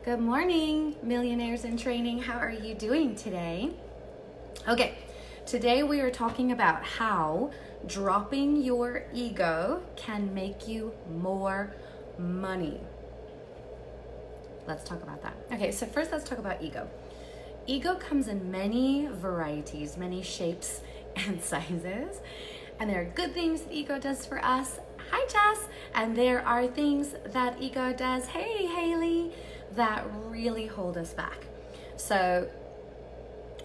Good morning, millionaires in training. How are you doing today? Okay, today we are talking about how dropping your ego can make you more money. Let's talk about that. Okay, so first let's talk about ego. Ego comes in many varieties, many shapes and sizes. And there are good things that ego does for us. Hi, Jess. And there are things that ego does, hey, Haley, that really hold us back. So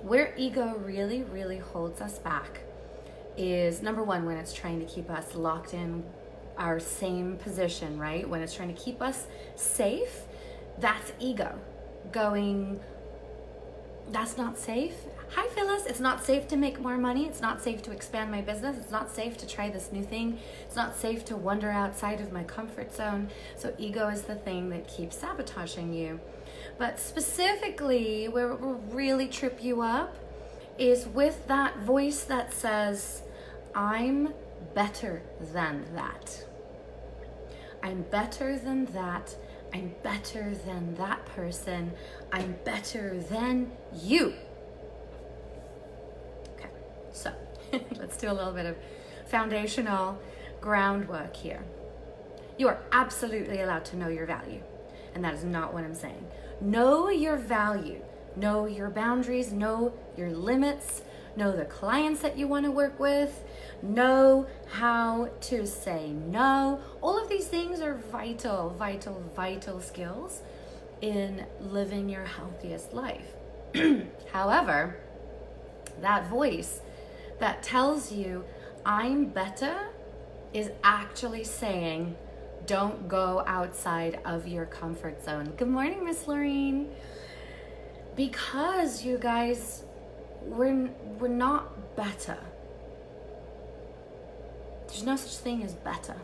where ego really holds us back is number one, when it's trying to keep us locked in our same position, right? When it's trying to keep us safe, that's ego going, that's not safe. Hi, Phyllis. It's not safe to make more money. It's not safe to expand my business. It's not safe to try this new thing. It's not safe to wander outside of my comfort zone. So ego is the thing that keeps sabotaging you. But specifically, where it will really trip you up is with that voice that says, I'm better than that. I'm better than that. I'm better than that person. I'm better than you. Okay, so let's do a little bit of foundational groundwork here. You are absolutely allowed to know your value, and that is not what I'm saying. Know your value, know your boundaries, know your limits, know the clients that you want to work with, know how to say no. All of these things are vital skills in living your healthiest life. However, that voice that tells you I'm better is actually saying don't go outside of your comfort zone. Good morning, Miss Lorene. Because you guys, we're not better. There's no such thing as better.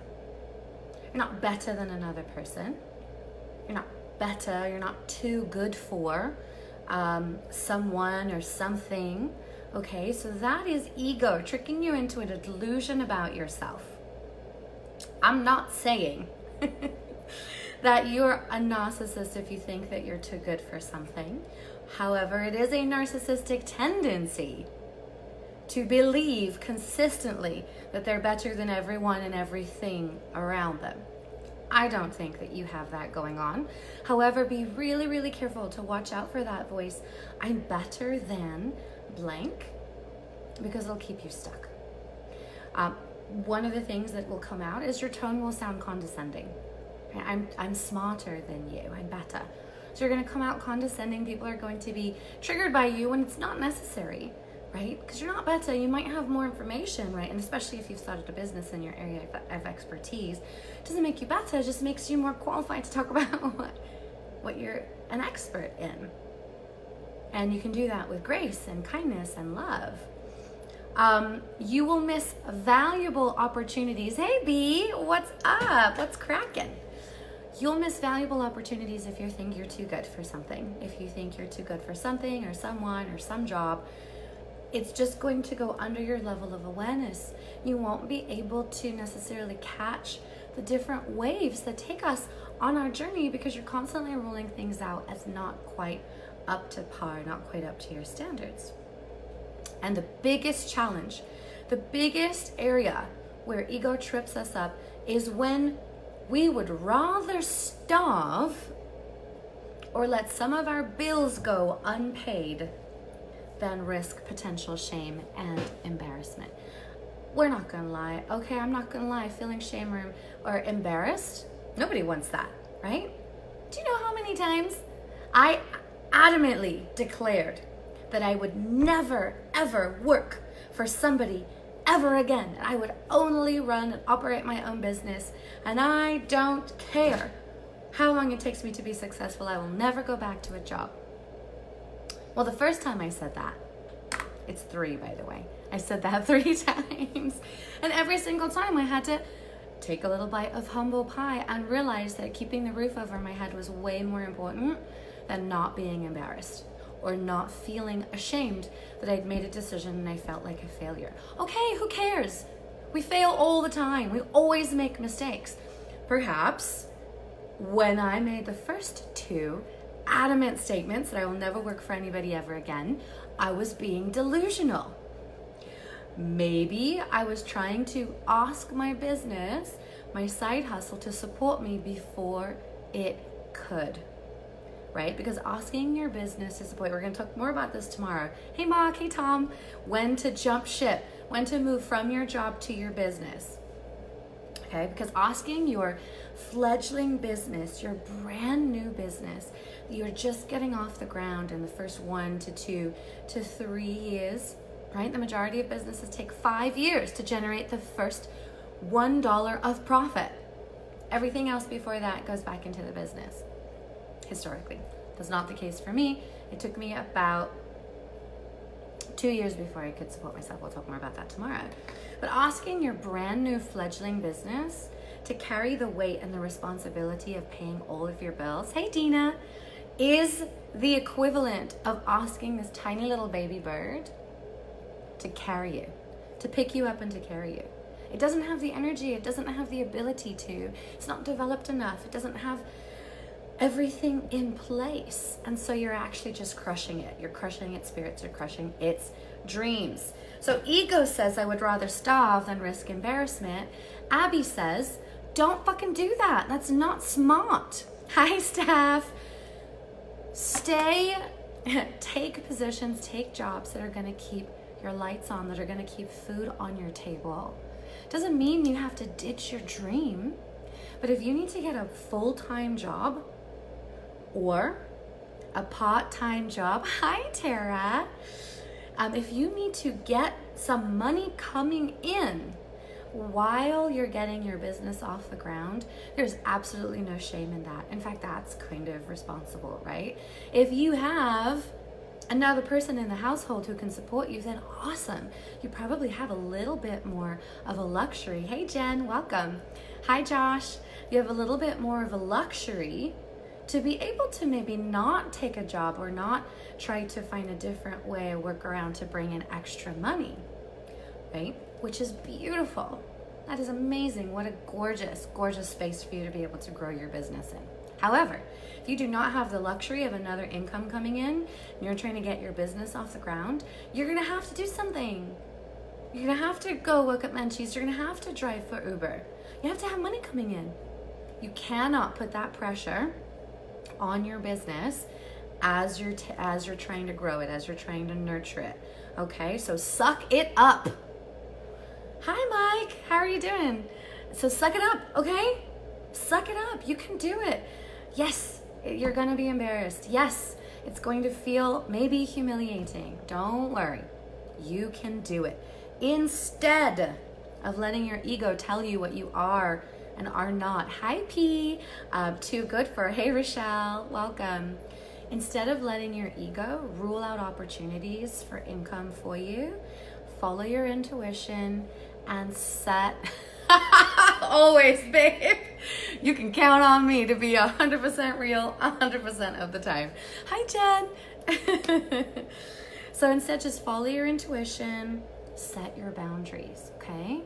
You're not better than another person. You're not better. You're not too good for someone or something. Okay, so that is ego tricking you into a delusion about yourself. I'm not saying that you're a narcissist if you think that you're too good for something. However, it is a narcissistic tendency to believe consistently that they're better than everyone and everything around them. I don't think that you have that going on. However, be really careful to watch out for that voice, I'm better than blank, because it'll keep you stuck. One of the things that will come out is your tone will sound condescending. I'm smarter than you, I'm better. So you're gonna come out condescending. People are going to be triggered by you when it's not necessary, right? Because you're not better, you might have more information, right? And especially if you've started a business in your area of expertise, it doesn't make you better, it just makes you more qualified to talk about what you're an expert in. And you can do that with grace and kindness and love. You will miss valuable opportunities. Hey B, what's up? What's cracking? You'll miss valuable opportunities if you think you're too good for something. If you think you're too good for something or someone or some job, it's just going to go under your level of awareness. You won't be able to necessarily catch the different waves that take us on our journey because you're constantly ruling things out as not quite up to par, not quite up to your standards. And the biggest challenge, the biggest area where ego trips us up is when we would rather starve or let some of our bills go unpaid than risk potential shame and embarrassment. We're not gonna lie, okay? I'm not gonna lie, feeling shame or embarrassed, nobody wants that, right? Do you know how many times I adamantly declared that I would never, ever work for somebody ever again. I would only run and operate my own business, and I don't care how long it takes me to be successful. I will never go back to a job. Well, the first time I said that, it's 3, by the way. I said that 3 times. And every single time I had to take a little bite of humble pie and realize that keeping the roof over my head was way more important than not being embarrassed or not feeling ashamed that I'd made a decision and I felt like a failure. Okay, who cares? We fail all the time. We always make mistakes. Perhaps when I made the first 2, adamant statements that I will never work for anybody ever again. I was being delusional. Maybe I was trying to ask my business, my side hustle, to support me before it could, right? Because asking your business to support, we're going to talk more about this tomorrow. Hey Mark, hey Tom, when to jump ship, when to move from your job to your business. Okay, because asking your fledgling business, your brand new business, you're just getting off the ground in the first 1 to 2 to 3 years, right? The majority of businesses take 5 years to generate the first $1 of profit. Everything else before that goes back into the business, historically. That's not the case for me. It took me about 2 years before I could support myself. We'll talk more about that tomorrow. But asking your brand new fledgling business to carry the weight and the responsibility of paying all of your bills, hey Dina, is the equivalent of asking this tiny little baby bird to carry you, to pick you up and to carry you. It doesn't have the energy, it doesn't have the ability to, it's not developed enough, it doesn't have everything in place. And so you're actually just crushing it. You're crushing its spirits, you're crushing its dreams. So ego says, I would rather starve than risk embarrassment. Abby says, don't fucking do that. That's not smart. Hi, Steph. Take positions, take jobs that are going to keep your lights on, that are going to keep food on your table. Doesn't mean you have to ditch your dream, but if you need to get a full-time job or a part-time job, hi Tara, if you need to get some money coming in while you're getting your business off the ground, there's absolutely no shame in that. In fact, that's kind of responsible, right? If you have another person in the household who can support you, then awesome. You probably have a little bit more of a luxury. Hey Jen, welcome. Hi Josh. You have a little bit more of a luxury to be able to maybe not take a job or not try to find a different way, a workaround to bring in extra money, right? Which is beautiful. That is amazing. What a gorgeous, gorgeous space for you to be able to grow your business in. However, if you do not have the luxury of another income coming in, and you're trying to get your business off the ground, you're gonna have to do something. You're gonna have to go work at Menchie's. You're gonna have to drive for Uber. You have to have money coming in. You cannot put that pressure on your business as you're trying to grow it, as you're trying to nurture it. Okay, so suck it up. Hi Mike, how are you doing? So suck it up, okay? Suck it up, you can do it. Yes, you're gonna be embarrassed. Yes, it's going to feel maybe humiliating. Don't worry, you can do it. Instead of letting your ego tell you what you are and are not. Hi P, too good for, hey Rochelle, welcome. Instead of letting your ego rule out opportunities for income for you, follow your intuition and set, always babe, you can count on me to be 100% real 100% of the time. Hi Jen. So instead, just follow your intuition, set your boundaries, okay?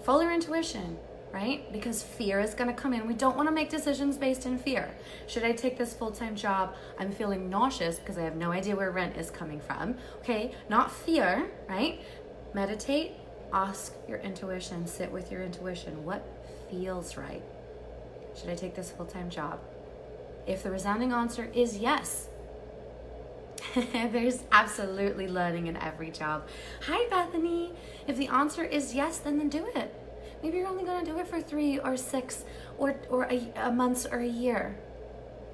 Follow your intuition, right? Because fear is gonna come in. We don't wanna make decisions based in fear. Should I take this full-time job? I'm feeling nauseous because I have no idea where rent is coming from. Okay, not fear, right? Meditate, ask your intuition, sit with your intuition. What feels right? Should I take this full-time job? If the resounding answer is yes, there's absolutely learning in every job. Hi Bethany. If the answer is yes, then do it. Maybe you're only going to do it for 3 or 6 or a month or a year.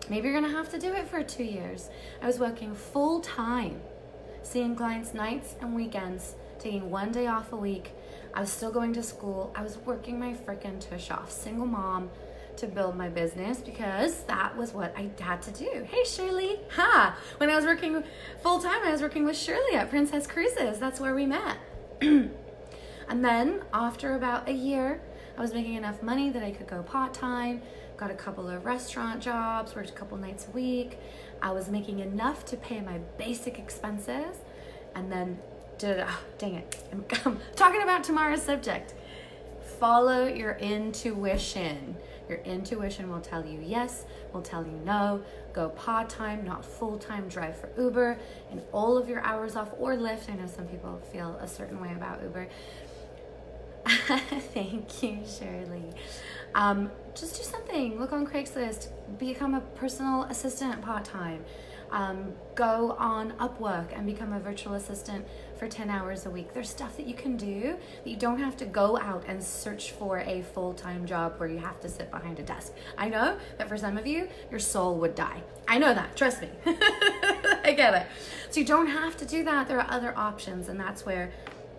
Maybe you're going to have to do it for 2 years. I was working full time, seeing clients nights and weekends, taking 1 day off a week. I was still going to school. I was working my frickin' tush off, single mom, to build my business because that was what I had to do. Hey Shirley, when I was working full time, I was working with Shirley at Princess Cruises. That's where we met. And then after about a year, I was making enough money that I could go part-time, got a couple of restaurant jobs, worked a couple nights a week. I was making enough to pay my basic expenses. And then, dang it, I'm talking about tomorrow's subject. Follow your intuition. Your intuition will tell you yes, will tell you no. Go part-time, not full-time. Drive for Uber and all of your hours off, or Lyft. I know some people feel a certain way about Uber. Thank you, Shirley. Just do something. Look on Craigslist. Become a personal assistant part-time. Go on Upwork and become a virtual assistant for 10 hours a week. There's stuff that you can do that you don't have to go out and search for a full-time job where you have to sit behind a desk. I know that for some of you, your soul would die. I know that, trust me. I get it. So you don't have to do that. There are other options, and that's where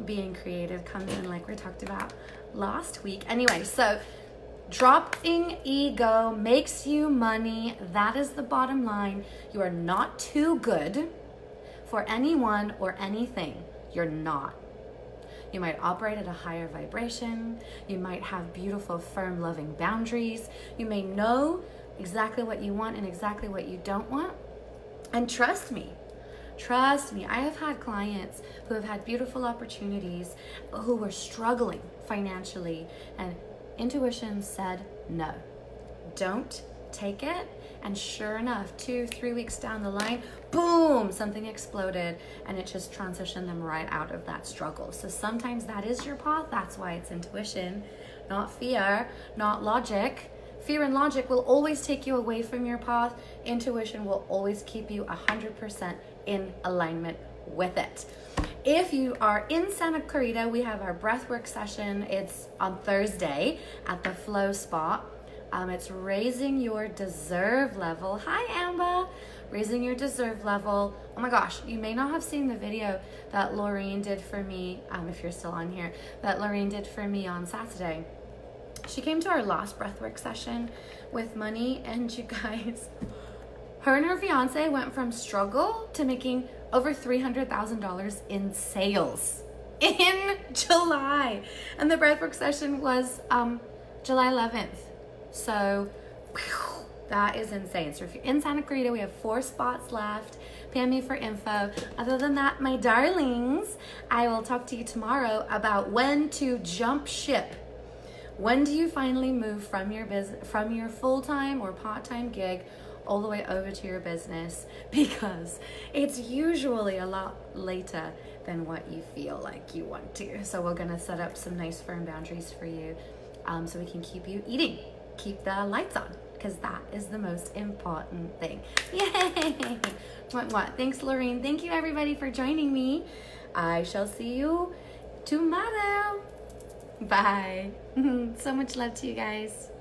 being creative comes in, like we talked about last week. Anyway, so dropping ego makes you money. That is the bottom line. You are not too good for anyone or anything. You're not. You might operate at a higher vibration. You might have beautiful, firm, loving boundaries. You may know exactly what you want and exactly what you don't want. And trust me, I have had clients who have had beautiful opportunities who were struggling financially, and intuition said no, don't take it. And sure enough, 2-3 weeks down the line, boom, something exploded, and it just transitioned them right out of that struggle. So sometimes that is your path. That's why it's intuition, not fear, not logic. Fear and logic will always take you away from your path. Intuition will always keep you 100% in alignment with it. If you are in Santa Clarita, we have our breathwork session. It's on Thursday at the Flow Spot. It's raising your deserve level. Hi, Amber. Raising your deserve level. Oh my gosh, you may not have seen the video that Laureen did for me, if you're still on here, that Laureen did for me on Saturday. She came to our last breathwork session with money, and you guys, her and her fiance went from struggle to making over $300,000 in sales in July. And the breathwork session was July 11th. So whew, that is insane. So if you're in Santa Clarita, we have 4 spots left. PM me for info. Other than that, my darlings, I will talk to you tomorrow about when to jump ship. When do you finally move from your full-time or part-time gig all the way over to your business? Because it's usually a lot later than what you feel like you want to. So we're gonna set up some nice firm boundaries for you, so we can keep you eating, keep the lights on, because that is the most important thing. Yay! What? Thanks, Lorraine. Thank you, everybody, for joining me. I shall see you tomorrow. Bye. So much love to you guys.